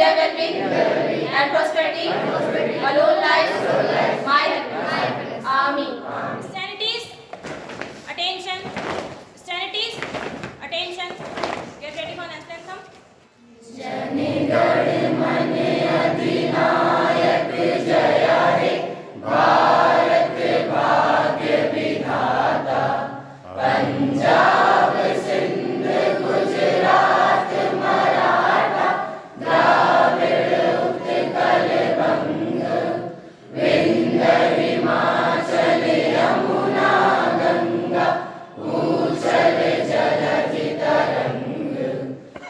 their well-being and prosperity alone lies my happiness. Amen. Sanities, attention. Sanities, attention. Get ready for national anthem. जनगण मन अधिनायक जय हे भारत भाग्य विधाता पंजाब सिंध गुजरात मराठा द्राविड़ उत्कल बंग विंध्य हिमाचल यमुना गंगा उछल जलधि तरंग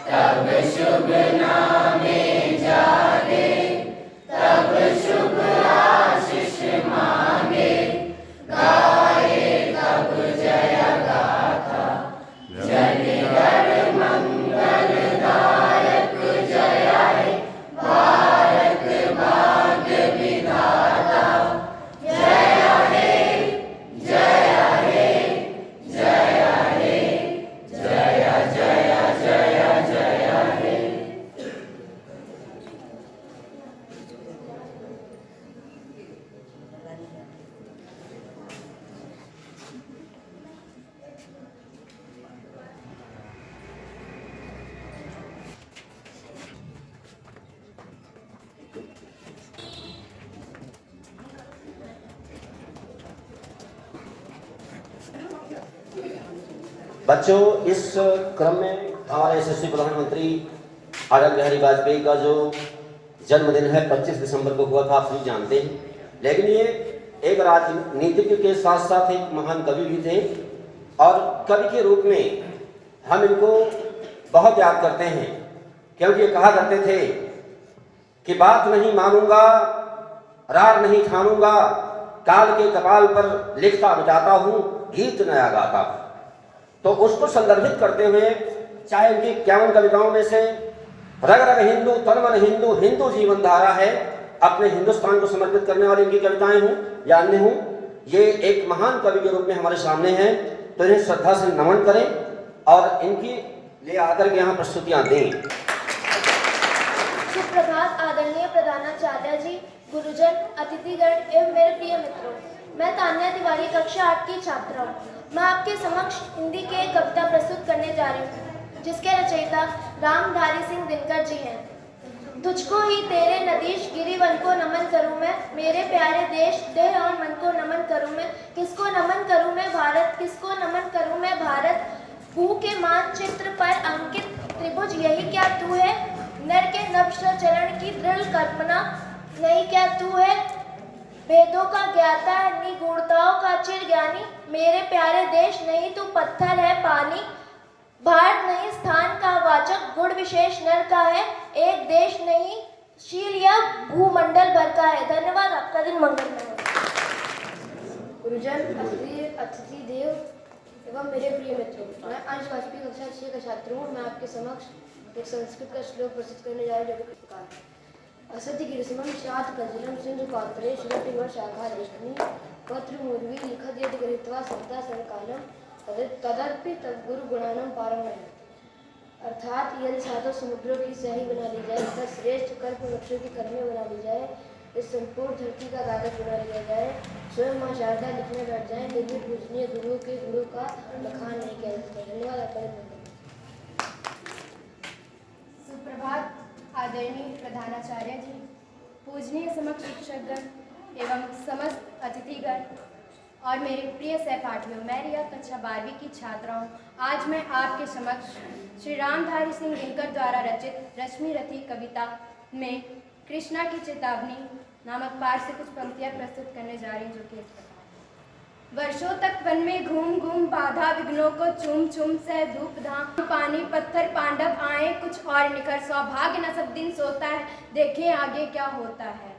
तब शुभ नामे जागे तब शुभ आशीष मांगे गाए तब जय गाथा जनगण मंगलदायक जय हे भारत भाग्य विधाता जय हे जय हे जय हे जय जय जय जय हे। बच्चों, इस क्रम में हमारे यशस्वी प्रधानमंत्री अटल बिहारी वाजपेयी का जो जन्मदिन है 25 दिसंबर को हुआ था, आप सभी जानते हैं। लेकिन ये एक राजनीतिज्ञ के साथ साथ एक महान कवि भी थे और कवि के रूप में हम इनको बहुत याद करते हैं, क्योंकि ये कहा करते थे कि बात नहीं मानूंगा, रार नहीं ठानूंगा, काल के कपाल पर लिखता मिटाता हूँ, गीत नया गाता हूँ। तो उसको संदर्भित करते हुए चाहे उनकी 51 कविताओं में से रग रग हिंदू तन मन हिंदू, हिंदू जीवन धारा है, अपने हिंदुस्तान को समर्पित करने वाली इनकी कविताएं हों या अन्य हों, ये एक महान कवि के रूप में हमारे सामने हैं। तो इन्हें श्रद्धा से नमन करें और इनकी ले आकर के यहाँ प्रस्तुतियाँ दें। सुप्रभात आदरणीय प्रधानाचार्य जी, गुरुजन, अतिथिगण एवं मेरे प्रिय मित्रों। मैं तान्या तिवारी कक्षा 8 की छात्रा हूँ। मैं आपके समक्ष हिंदी की एक कविता प्रस्तुत करने जा रही हूँ, जिसके रचयिता रामधारी सिंह दिनकर जी हैं। तुझको ही तेरे नदीश गिरिवन को नमन करूँ मैं, मेरे प्यारे देश देह और मन को नमन करूँ मैं। किसको नमन करूँ मैं भारत, किसको नमन करूँ मैं भारत। भू के मानचित्र पर अंकित त्रिभुज यही क्या तू है, नर के नभ्ष चरण की दृढ़ कल्पना नहीं क्या तू है। वेदों का ज्ञाता निगूढ़ताओं का चिर ज्ञानी, मेरे प्यारे देश नहीं तू पत्थर है पानी। भारत नहीं स्थान का वाचक, गुण विशेष नर का है, एक देश नहीं शील या भूमंडल भर का है। धन्यवाद, आपका दिन मंगलमय हो। गुरुजन, अतिथि देव एवं मेरे प्रिय मित्रों, मैं अंश वाजपेयी कक्षा 6 का छात्र हूँ। मैं आपके समक्ष एक संस्कृत का श्लोक प्रस्तुत करने जा रही हूँ, जो कि प्रकार है। असति गिरिसमं शात कजलम सिंधु पात्रे शिरतिवर शाखा रश्मि पत्र मूर्वी लिखत यदि गृहीत्वा सप्ताह संकालम तदपि तद गुरु गुणानम पारम। अर्थात यदि सातों समुद्रों की स्याही बना ली जाए तथा श्रेष्ठ कल्प वृक्षों की कलमें बना ली जाए, इस संपूर्ण धरती का कागज बना लिया जाए, स्वयं माँ शारदा लिखने बैठ जाए, लेकिन पूजनीय गुरुओं के गुरु का लखान नहीं किया जा सकता। धन्यवाद, आपका। सुप्रभात आदरणीय प्रधानाचार्य जी, पूजनीय समक्ष शिक्षकगण एवं समस्त अतिथिगण और मेरे प्रिय सहपाठियों, मैं रिया कक्षा 12वीं की छात्रा हूँ। आज मैं आपके समक्ष श्री रामधारी सिंह दिनकर द्वारा रचित रश्मि रथी कविता में कृष्णा की चेतावनी नामक पाठ से कुछ पंक्तियाँ प्रस्तुत करने जा रही हूँ, जो कि इस प्रकार। वर्षों तक वन में घूम घूम बाधा विघ्नों को चूम चूम सह धूप धाम पानी पत्थर पांडव आए कुछ और निखर, सौभाग्य न सब दिन सोता है, देखें आगे क्या होता है।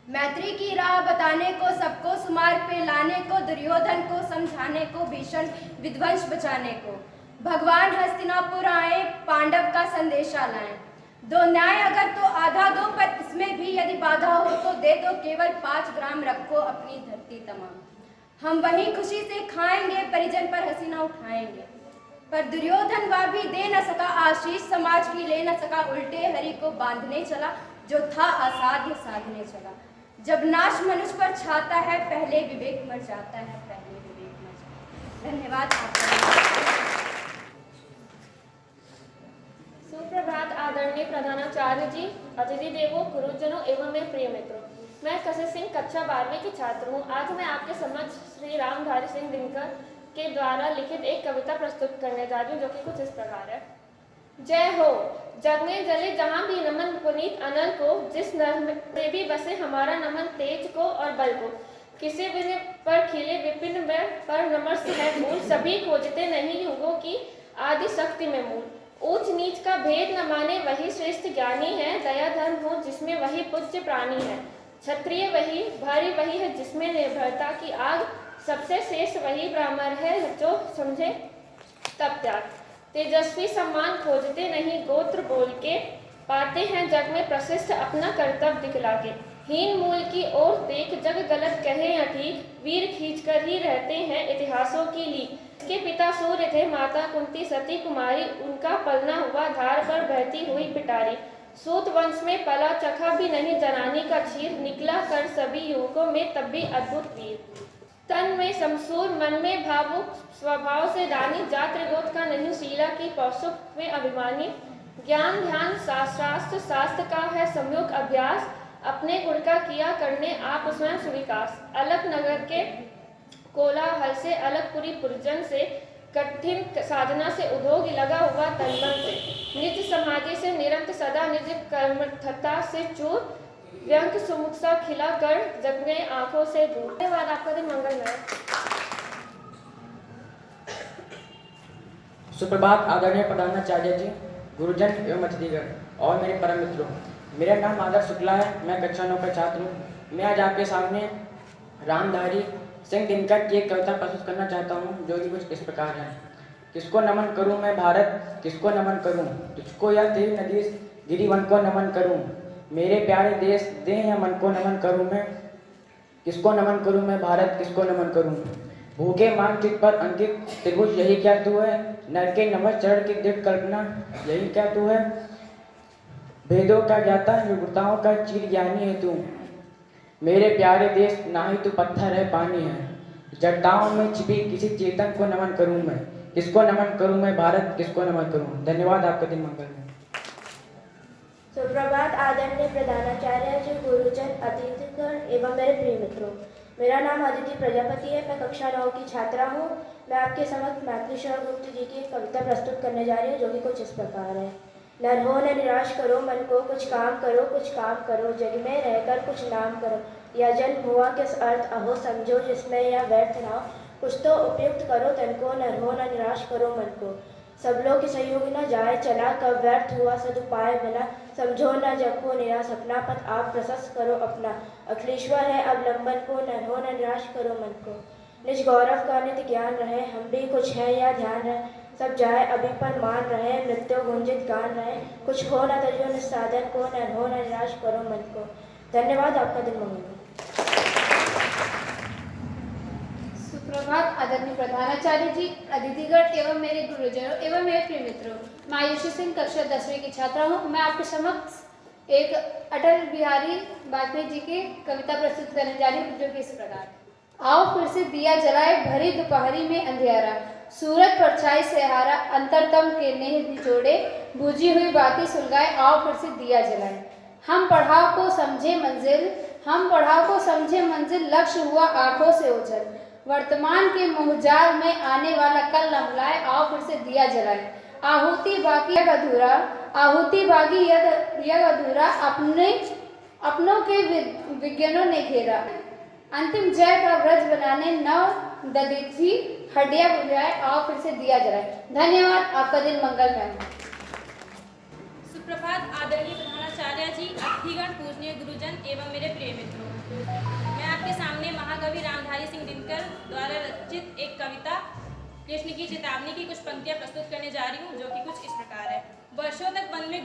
मैत्री की राह बताने को, सबको सुमार्ग पे लाने को, दुर्योधन को समझाने को, भीषण विध्वंस बचाने को, भगवान हस्तिनापुर आए पांडव का संदेशा लाएं। दो न्याय अगर तो आधा दो, पर इसमें भी यदि बाधा हो तो दे दो, केवल 5 ग्राम रखो अपनी धरती तमाम। हम वहीं खुशी से खाएंगे, परिजन पर हंसी न उठाएंगे। पर दुर्योधन वह भी दे न सका आशीष, समाज की ले न सका उल्टे, हरि को बांधने चला जो था असाध्य साधने चला। जब नाश मनुष्य पर छाता है, पहले विवेक मर जाता है, पहले विवेक मर जाता है। धन्यवाद आपका। सुप्रभात आदरणीय प्रधानाचार्य जी, अतिथि देवों, गुरुजनों एवं मेरे प्रिय मित्रों। मैं कशिश सिंह कक्षा 12वीं की छात्र हूँ। आज मैं आपके समक्ष श्री रामधारी सिंह दिनकर के द्वारा लिखित एक कविता प्रस्तुत करने जा रही हूँ, जो कि कुछ इस प्रकार है। जय हो जग में जले जहाँ भी नमन पुनीत अनल को, जिस नर में भी बसे हमारा नमन तेज को और बल को। किसी भी पर खिले विपिन में पर नमर्स है फूल, सभी खोजते नहीं युगों की आदि शक्ति में मूल। ऊंच नीच का भेद न माने वही श्रेष्ठ ज्ञानी है, दया धर्म हो जिसमें वही पूज्य प्राणी है। क्षत्रिय वही भारी वही है जिसमें निर्भरता की आग, सबसे श्रेष्ठ वही ब्राह्मण है जो समझे तब त्याग। तेजस्वी सम्मान खोजते नहीं गोत्र बोल के, पाते हैं जग में प्रशिष्ट अपना कर्तव्य दिखला के। हीन मूल की ओर देख जग गलत कहे या ठीक, वीर खींच कर ही रहते हैं इतिहासों की लीक। के पिता सूर्य थे, माता कुंती सती कुमारी, उनका पलना हुआ धार पर बहती हुई पिटारी। सूत वंश में पला चखा भी नहीं जनानी का क्षीर, निकला कर सभी युवकों में तब भी अद्भुत वीर। तन में शमशूर मन में भावुक, स्वभाव से दानी, जात त्रिगोत्र का नहीं शीला की पौसुक में अभिमानी। ज्ञान ध्यान शास्त्र शास्त्र का है सम्यक अभ्यास, अपने गुण का किया करने आप स्वयं सुविकास। अलग नगर के कोलाहल से, अलगपुरी पुरजन से, कठिन साधना से, उद्योग लगा हुआ तनमन से, निज समाधि से निरंतर सदा निज कर्मठता से चूर, व्यंग सुमुख सा खिला कर जग में आंखों से दूर। धन्यवाद, आपका दिन मंगलमय। सुप्रभात आदरणीय प्रधानाचार्य जी, गुरुजन एवं अतिथिगण और मेरे परम मित्रों। मेरा नाम आदर्श शुक्ला है, मैं कक्षा 9 का छात्र हूँ। मैं आज आपके सामने रामधारी सिंह दिनकर की एक कविता प्रस्तुत करना चाहता हूँ, जो कि कुछ इस प्रकार है। किसको नमन करूँ मैं भारत, किसको नमन करूँ, तुझको या देव नदी गिरिवन को नमन करूँ। मेरे प्यारे देश दे या मन को नमन करूँ मैं, किसको नमन करूँ मैं भारत, किसको नमन करूँ। भूखे मानचित्र पर अंकित त्रिभुज यही क्या तू है, नर के नमः चरण की दृढ़ कल्पना यही क्या तू है। भेदों का ज्ञाता विभुताओं का चीर ज्ञानी है तू, मेरे प्यारे देश ना ही तू पत्थर है पानी है। जटाओं में छिपी किसी चेतन को नमन करूं मैं, किसको नमन करूं मैं भारत, किसको नमन करूं। धन्यवाद, आपका दिन मंगलमय। सुप्रभात आदरणीय प्रधानाचार्य जी, गुरुजन, अतिथिगण एवं मेरे प्रिय मित्रों। मेरा नाम अदिति प्रजापति है, मैं कक्षा 9 की छात्रा हूँ। मैं आपके समक्ष मैथिलीश्वर गुप्त जी की एक कविता प्रस्तुत करने जा रही हूँ, जो कि कुछ इस प्रकार है। न हो न निराश करो मन को, कुछ काम करो कुछ काम करो, जग में रहकर कुछ नाम करो। यह जन्म हुआ किस अर्थ अहो समझो, जिसमें यह व्यर्थ ना हो, कुछ तो उपयुक्त करो तन को। न हो न निराश करो मन को, सब लोग की सहयोग न जाए चला, कब व्यर्थ हुआ सदुपाय भला। समझो न जग को निराश अपना, पथ आप प्रशस्त करो अपना। अखिलेश्वर है अवलंबन को, न हो न निराश करो मन को। निज गौरव का नित्य ज्ञान रहे, हम भी कुछ है या ध्यान रहे। सब जाए अभी पर मान रहे, नृत्यो गुंजित गान रहे। कुछ हो न तजो निस्साधन को, न हो न निराश करो मन को। धन्यवाद, आपका दिन मंगलमय। सुप्रभात आदरणीय प्रधानाचार्य जी, अतिथिगण एवं मेरे गुरुजनों एवं मेरे प्रिय मित्रों। मैं आयुषी सिंह कक्षा 10वीं की छात्रा हूँ। मैं आपके समक्ष एक अटल बिहारी वाजपेयी जी की कविता प्रस्तुत करने जा रही हूँ, जो कि इस प्रकार। आओ फिर से दिया जलाए भरी दोपहरी में अंधेरा, सूरज परछाई से हारा अंतरतम के नेह निचोड़े, बुझी हुई बातें सुलगाए आओ फिर से दिया जलाए। हम पढ़ाओ को समझे मंजिल, हम पढ़ाओ को समझे मंजिल, लक्ष्य हुआ आंखों से ओझल। वर्तमान के मोहजाल में आने वाला कल न भुलाए आओ फिर से दिया जलाए। आहुति बाकी यज्ञ अधूरा, आहुति बाकी यज्ञ अधूरा, अपनों के विज्ञानों ने घेरा। अंतिम जय का व्रज बनाने नव दधिथि हड्डियां बुझाए आओ फिर से दिया जलाए। धन्यवाद, आपका दिन मंगलमय हो। सुप्रभात आदरणीय प्रधानाचार्य जी, अतिथिगण, पूजनीय गुरुजन एवं मेरे प्रिय मित्रों। मैं आपके सामने महाकवि रामधारी सिंह दिनकर द्वारा रचित एक कविता कृष्ण की चेतावनी की कुछ पंक्तियां प्रस्तुत करने जा रही हूँ, जो कि कुछ इस प्रकार है। वर्षों तक वन में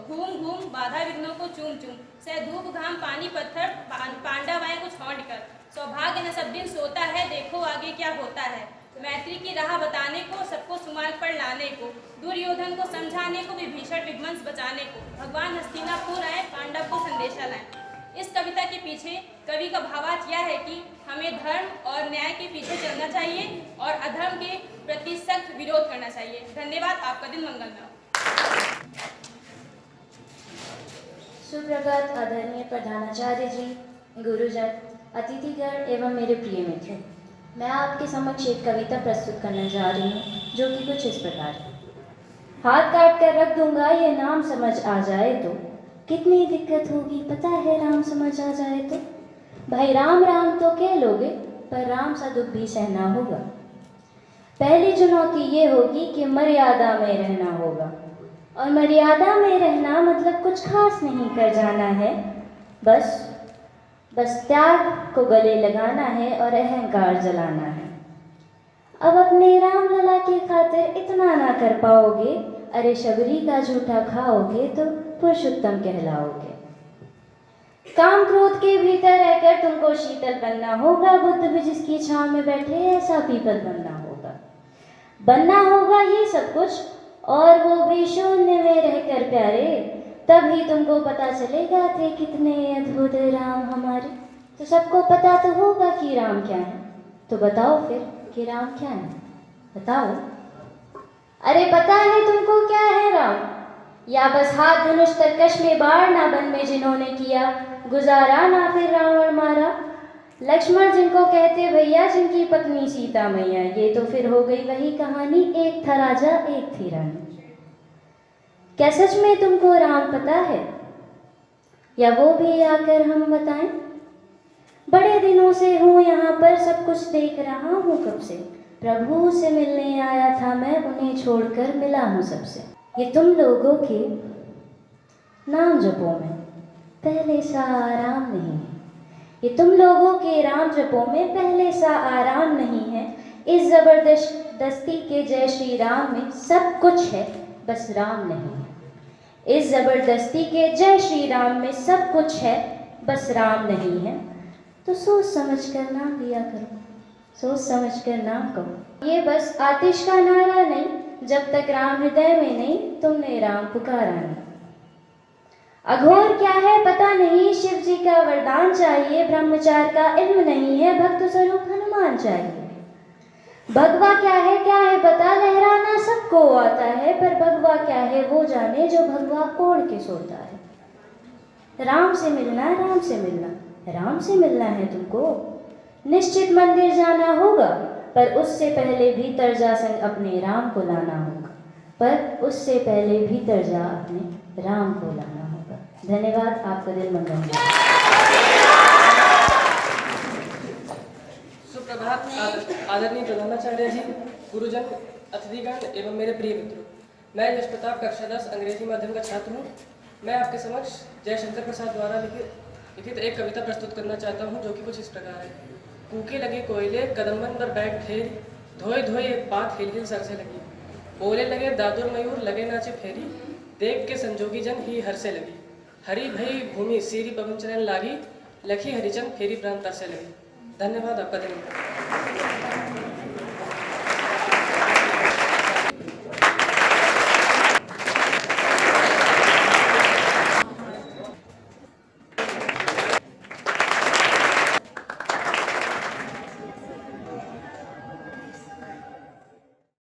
घूम घूम बाधा विघ्नों को चूम चूम, सह धूप घाम पानी पत्थर पांडव आए कुछ हौंड कर। सौभाग्य न सब दिन सोता है, देखो आगे क्या होता है। मैत्री की राह बताने को सबको सुमाल पर दुर्योधन को समझाने को, विभीषण विध्वंस बचाने को, भगवान हस्तिनापुर आए, पांडव को संदेशा लाए। इस कविता के पीछे कवि का भावार्थ यह है कि हमें धर्म और न्याय के पीछे चलना चाहिए और अधर्म के प्रति सख्त विरोध करना चाहिए। धन्यवाद। आपका दिन मंगलमय हो। सुप्रभात आदरणीय प्रधानाचार्य जी, गुरुजन, अतिथिगण एवं मेरे प्रिय मित्र। मैं आपके समक्ष एक कविता प्रस्तुत करने जा रही हूँ जो कि कुछ इस प्रकार है। हाथ काट कर रख दूंगा ये नाम समझ आ जाए तो, कितनी दिक्कत होगी पता है राम समझ आ जाए तो। भाई राम राम तो कह लोगे पर राम सा दुख भी सहना होगा। पहली चुनौती ये होगी कि मर्यादा में रहना होगा, और मर्यादा में रहना मतलब कुछ खास नहीं कर जाना है, बस त्याग को गले लगाना है और अहंकार जलाना है। अब अपने राम लला की खातिर इतना ना कर पाओगे, अरे शबरी का झूठा खाओगे तो पुरुषोत्तम कहलाओगे। काम क्रोध के भीतर रहकर तुमको शीतल बनना होगा, बुद्ध भी जिसकी छांव में बैठे ऐसा पीपल बनना होगा ये सब कुछ, और वो भी शून्य में रहकर प्यारे। तभी तुमको पता चलेगा थे कितने अद्भुत राम हमारे। तो सबको पता तो होगा कि राम क्या है, तो बताओ फिर कि राम क्या है, बताओ। अरे पता है तुमको क्या है राम, या बस हाथ धनुष तरकश में बाढ़ ना बन में जिन्होंने किया गुजारा ना फिर रावण मारा। लक्ष्मण जिनको कहते भैया, जिनकी पत्नी सीता मैया, ये तो फिर हो गई वही कहानी, एक था राजा एक थी रानी। क्या सच में तुमको राम पता है, या वो भी आकर हम बताएं। बड़े दिनों से हूँ यहाँ पर, सब कुछ देख रहा हूँ कब से। प्रभु से मिलने आया था मैं, उन्हें छोड़कर मिला हूँ सबसे। ये तुम लोगों के नाम जपों में पहले सा आराम नहीं है, ये तुम लोगों के राम जपों में पहले सा आराम नहीं है। इस जबरदस्ती के जय श्री राम में सब कुछ है, बस राम नहीं है। इस जबरदस्ती के जय श्री राम में सब कुछ है, बस राम नहीं है। तो सोच समझ कर नाम लिया करो, सोच समझ कर नाम कहो। ये बस आतिश का नारा नहीं, जब तक राम हृदय में नहीं तुमने राम पुकारा नहीं। अघोर क्या है पता नहीं, शिव जी का वरदान चाहिए। ब्रह्मचार का इल्म नहीं है, भक्त स्वरूप हनुमान चाहिए। भगवा क्या है पता, लहराना सबको आता है, पर भगवा क्या है वो जाने जो भगवा ओढ़ के सोता है। राम से मिलना है, राम से मिलना, राम से मिलना है तुमको। निश्चित मंदिर जाना होगा, पर उससे पहले भीतर जा संग अपने राम को लाना होगा, पर उससे पहले भीतर जा अपने राम को लाना होगा। धन्यवाद। आपका दिन मंगलमय। सुप्रभात आदरणीय प्रधानाचार्य जी, गुरुजन, अतिथिगण एवं मेरे प्रिय मित्रों। मैं यश प्रताप कक्षा 10 अंग्रेजी माध्यम का छात्र हूँ। मैं आपके समक्ष जयशंकर प्रसाद द्वारा लिखित एक कविता प्रस्तुत करना चाहता हूँ जो कि कुछ इस प्रकार है। कूके लगे कोयले कदम्बन पर बैठ ठेरी, धोए धोए एक बात हिल हिल सर से लगी। बोले लगे दादुर मयूर लगे नाचे फेरी, देख के संजोगी जन ही हर से लगी। हरी भई भूमि सीरी पवन चरण लागी, लखी हरिचंद फेरी प्रांत से लगी। धन्यवाद। आपका दिन।